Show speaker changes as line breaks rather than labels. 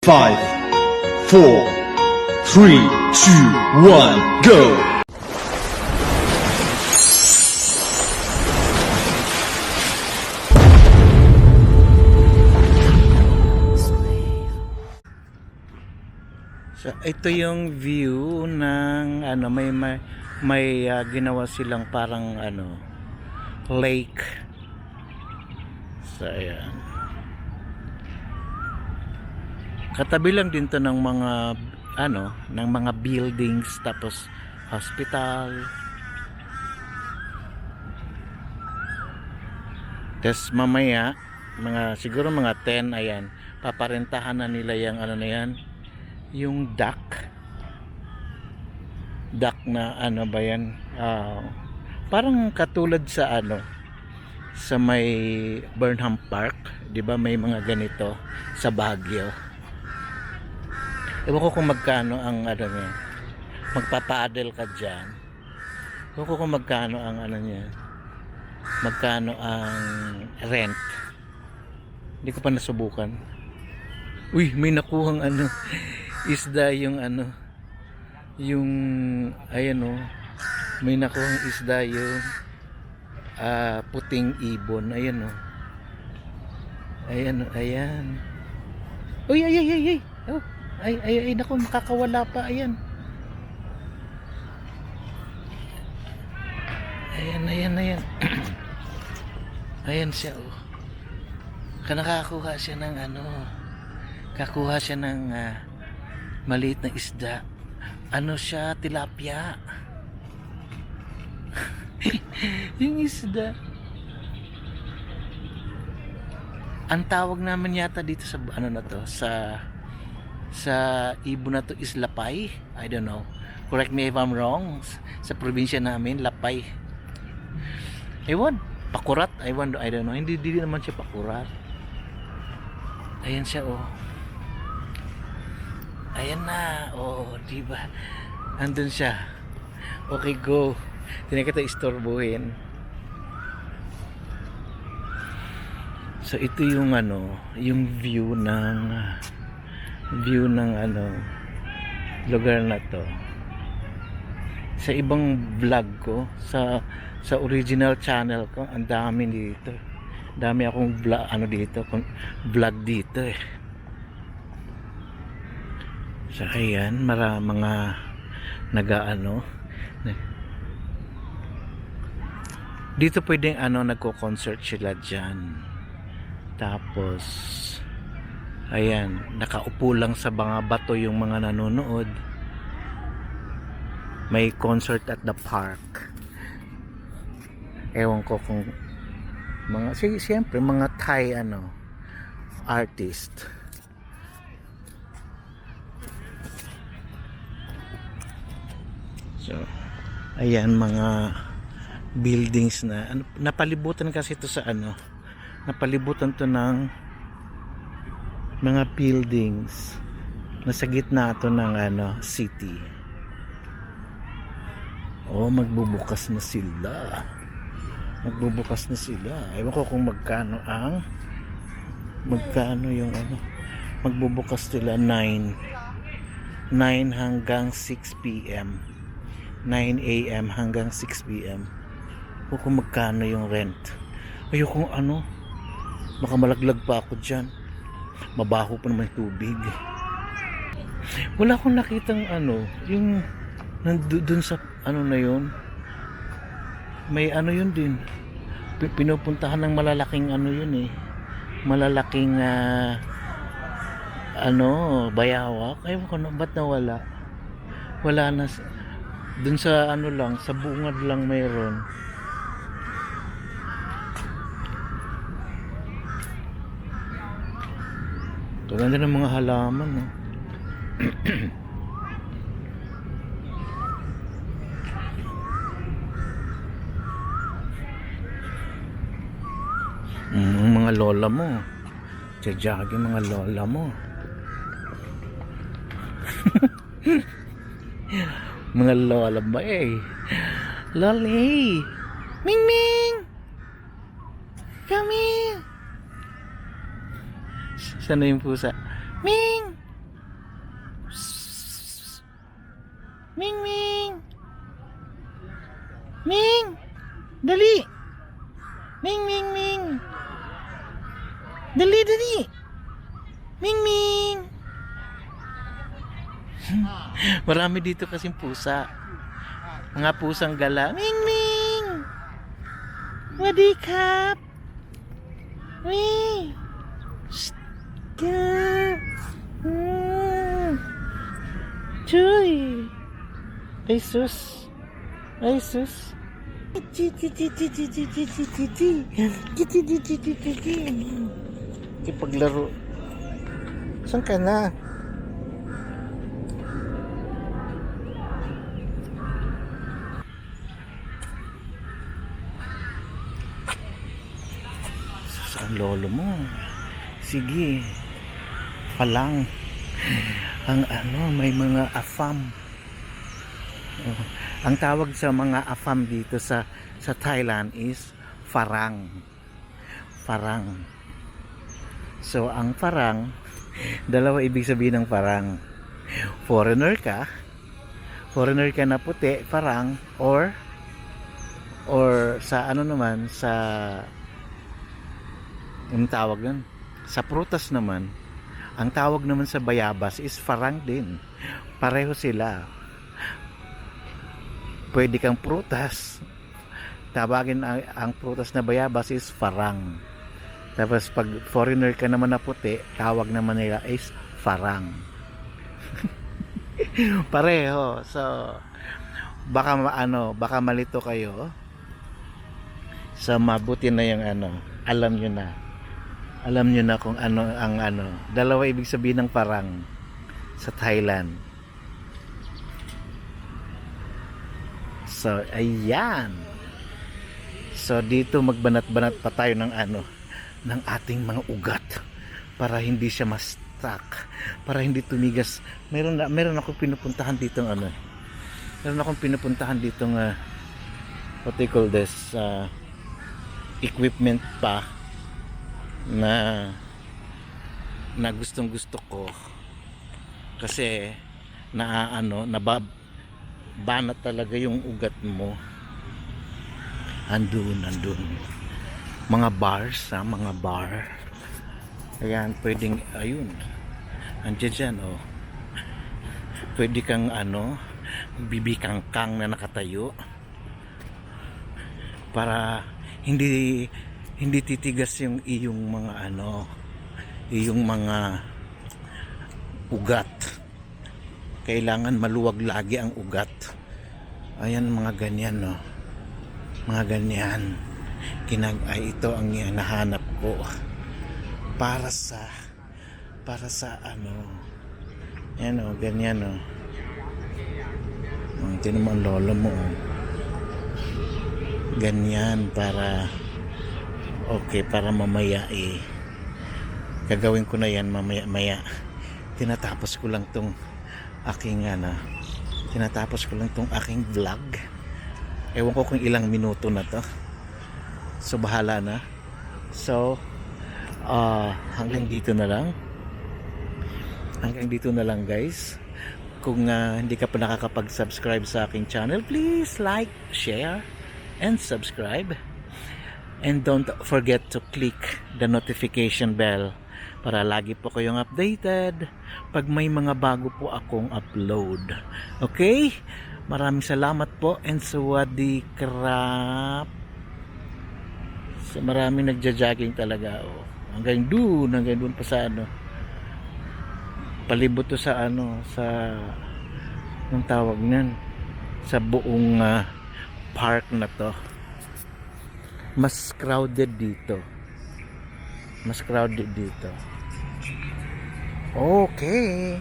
5, 4, 3, 2, 1, go!
So ito yung view ng may ginawa silang parang lake. So ayan. Katabi lang din to ng mga ng mga buildings, tapos hospital. Tapos mamaya siguro mga 10, ayan, paparentahan na nila yung na yan, yung duck na ba yan, parang katulad sa sa may Burnham Park, 'di ba, may mga ganito sa Baguio. Ewan ko kung magkano ang niya. Magpapaadel ka dyan. Ewan ko kung magkano ang niya. Magkano ang rent. Hindi ko pa nasubukan. Uy, may nakuhang isda yung yung ayan may nakuhang isda yung puting ibon. Ayan ayan. Uy, ay. Oh. Ay, naku, makakawala pa. Ayan. Ayan. Ayan siya, oh. Nakakuha siya ng kakuha siya ng maliit na isda. Siya, tilapia. Yung isda. Ang tawag naman yata dito sa sa ibon na to is lapay. I don't know. Correct me if I'm wrong. Sa probinsya namin, lapay. Ewan, pakurat. I don't know. Hindi naman siya pakurat. Ayan siya, oh. Ayan na. Oh, diba? Andun siya. Okay, go. Hindi kita istorbohin. So ito yung yung view ng lugar na to. Sa ibang vlog ko, sa original channel ko, ang dami dito. Dami akong vlog dito eh. So ayan, mga dito pwedeng nagko-concert sila dyan. Tapos ayan, nakaupo lang sa mga bato yung mga nanonood. May concert at the park. Ewan ko kung siyempre mga Thai artist. So ayan, mga buildings na napalibutan kasi ito sa napalibutan to ng mga buildings. Nasa gitna ito ng city. Oh, magbubukas na sila. Ewan ko kung magkano yung magbubukas sila 9 hanggang 6 p.m. 9 a.m. hanggang 6 p.m. O kung magkano yung rent. Ayoko baka malaglag pa ako dyan. Mabaho pa naman tubig. Wala akong nakitang yung nandun sa na yun. May yun din. Pinupuntahan ng malalaking yun eh. Malalaking bayawak. Ewan ko ba't nawala. Wala na. Dun sa lang, sa bungad lang mayroon. Ganda ng mga halaman, no? Mga lola mo. Tiyagagi mga lola mo. Mga lola ba eh? Loli! Ming Ming! Come here! Sana yung pusa. Ming! Ming Ming! Ming! Dali! Ming Ming Ming! Dali, dali! Ming Ming! Marami dito kasing pusa. Mga pusang gala. Ming Ming! Wadikap! Wee! Shh! Ka! Chuy! Ay sus! Ay sus! Ipaglaro. Saan ka na? Saan lolo mo? Sige. Palang. Ang may mga afam. Ang tawag sa mga afam dito sa Thailand is farang. Farang. So ang farang, dalawa ibig sabihin ng farang. Foreigner ka na puti, farang, or sa naman, sa yung tawag nun, sa prutas naman, ang tawag naman sa bayabas is farang din. Pareho sila. Pwede kang prutas, tawagin ang prutas na bayabas is farang. Tapos pag foreigner ka naman na puti, tawag naman nila is farang. Pareho. So baka malito kayo. So mabuti na yung alam nyo na kung ang dalawa ibig sabihin ng farang sa Thailand. So ayan. So dito magbanat-banat pa tayo ng ng ating mga ugat para hindi siya ma-stuck, para hindi tumigas. Meron akong pinupuntahan dito what they call this, equipment pa na gustong gusto ko kasi nababanat talaga yung ugat mo. Andun mga bars, mga bar. Ayan, pwedeng ayun. Andiyan dyan, pwede kang bibikangkang na nakatayo para hindi titigas yung iyong mga ugat. Kailangan maluwag lagi ang ugat. Ayan, mga ganyan, mga ganyan. Ito ang nahanap ko para sa ganyan, tinan mo ang lolo mo, ganyan, para para mamaya gagawin ko na yan mamaya. Tinatapos ko lang tong aking vlog. Ewan ko kung ilang minuto na to. So bahala na. So hanggang dito na lang guys. Kung hindi ka pa nakakapag-subscribe sa aking channel, please like, share, and subscribe. And don't forget to click the notification bell para lagi po kayong updated pag may mga bago po akong upload. Okay? Maraming salamat po and sawadi krap. So, maraming nagja-jogging talaga. Hanggang doon pa sa palibot to sa sa ang tawag nan, sa buong park na to. Mas crowded dito. Okay.